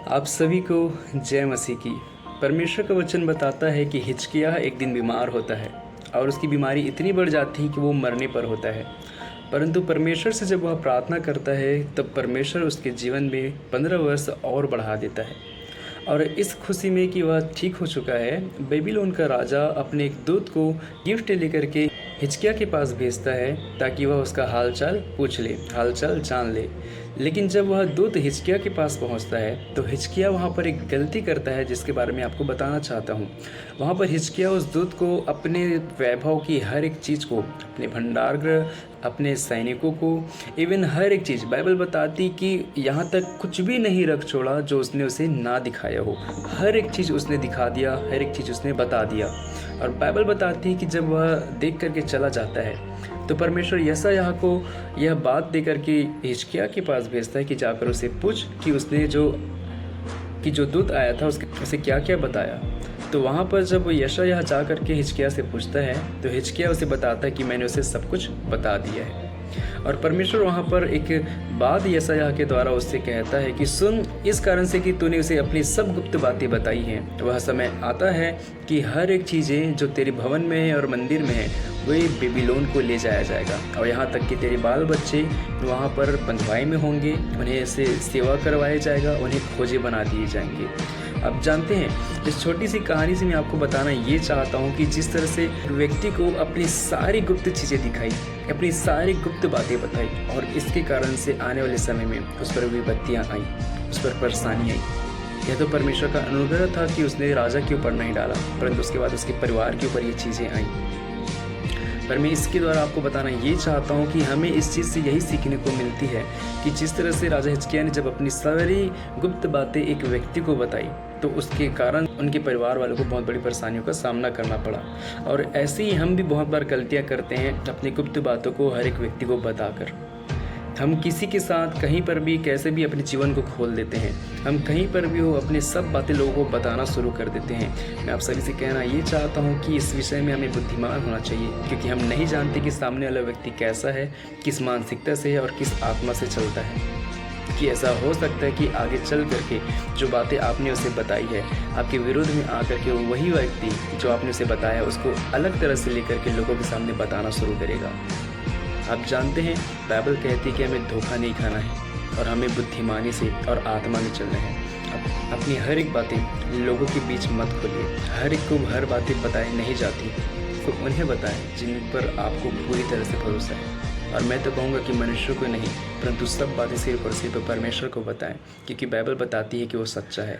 आप सभी को जय मसीह की। परमेश्वर का वचन बताता है कि हिजकिय्याह एक दिन बीमार होता है और उसकी बीमारी इतनी बढ़ जाती है कि वो मरने पर होता है। परंतु परमेश्वर से जब वह प्रार्थना करता है तब परमेश्वर उसके जीवन में 15 वर्ष और बढ़ा देता है। और इस खुशी में कि वह ठीक हो चुका है, बेबीलोन का राजा अपने एक दूत को गिफ्ट लेकर के हिजकिय्याह के पास भेजता है ताकि वह उसका हालचाल पूछ ले, हालचाल जान ले। लेकिन जब वह दूत हिजकिय्याह के पास पहुंचता है तो हिजकिय्याह वहां पर एक गलती करता है जिसके बारे में आपको बताना चाहता हूं। वहां पर हिजकिय्याह उस दूत को अपने वैभव की हर एक चीज़ को, अपने भंडारगृह, अपने सैनिकों को, इवन हर एक चीज़, बाइबल बताती कि यहाँ तक कुछ भी नहीं रख छोड़ा जो उसने उसे ना दिखाया हो। हर एक चीज़ उसने दिखा दिया, हर एक चीज़ उसने बता दिया। और बाइबल बताती है कि जब वह देख करके चला जाता है तो परमेश्वर यशायाह को यह बात दे करके हिजकिय्याह के पास भेजता है कि जाकर उसे पूछ कि उसने जो दूत आया था उसे क्या क्या बताया। तो वहाँ पर जब यशायाह जा करके हिजकिय्याह से पूछता है तो हिजकिय्याह उसे बताता है कि मैंने उसे सब कुछ बता दिया है। और परमेश्वर वहाँ पर एक बात यशायाह के द्वारा उससे कहता है कि सुन, इस कारण से कि तूने उसे अपनी सब गुप्त बातें बताई हैं, वह समय आता है कि हर एक चीज़ें जो तेरे भवन में है और मंदिर में है वही बेबीलोन को ले जाया जाएगा। और यहाँ तक कि तेरे बाल बच्चे वहाँ पर बंधुआई में होंगे, उन्हें ऐसे सेवा करवाया जाएगा, उन्हें खोजे बना दिए जाएंगे। अब जानते हैं, इस छोटी सी कहानी से मैं आपको बताना ये चाहता हूँ कि जिस तरह से व्यक्ति को अपनी सारी गुप्त चीज़ें दिखाई, अपनी सारी गुप्त बातें बताई, और इसके कारण से आने वाले समय में उस पर विपत्तियाँ आई, उस पर परेशानी आई। यह तो परमेश्वर का अनुग्रह था कि उसने राजा के ऊपर नहीं डाला, परंतु उसके बाद उसके परिवार के ऊपर ये चीज़ें आई। पर मैं इसके द्वारा आपको बताना ये चाहता हूँ कि हमें इस चीज़ से यही सीखने को मिलती है कि जिस तरह से राजा हिजकिय्याह ने जब अपनी सारी गुप्त बातें एक व्यक्ति को बताई तो उसके कारण उनके परिवार वालों को बहुत बड़ी परेशानियों का सामना करना पड़ा। और ऐसे ही हम भी बहुत बार गलतियाँ करते हैं अपनी गुप्त बातों को हर एक व्यक्ति को बताकर। हम किसी के साथ कहीं पर भी कैसे भी अपने जीवन को खोल देते हैं, हम कहीं पर भी हो अपने सब बातें लोगों को बताना शुरू कर देते हैं। मैं आप सभी से कहना ये चाहता हूँ कि इस विषय में हमें बुद्धिमान होना चाहिए, क्योंकि हम नहीं जानते कि सामने वाला व्यक्ति कैसा है, किस मानसिकता से है और किस आत्मा से चलता है। कि ऐसा हो सकता है कि आगे चल करके जो बातें आपने उसे बताई है, आपके विरोध में आकर के वही व्यक्ति जो आपने उसे बताया उसको अलग तरह से लेकर के लोगों के सामने बताना शुरू करेगा। आप जानते हैं, बाइबल कहती है कि हमें धोखा नहीं खाना है और हमें बुद्धिमानी से और आत्मा में चलना है। अपनी हर एक बातें लोगों के बीच मत खोलिए। हर एक को हर बातें बताई नहीं जाती, तो उन्हें बताएं जिन पर आपको पूरी तरह से भरोसा है। और मैं तो कहूँगा कि मनुष्य को नहीं, परंतु सब बातें सिर्फ और सिर्फ परमेश्वर को बताएं, क्योंकि बाइबल बताती है कि वो सच्चा है।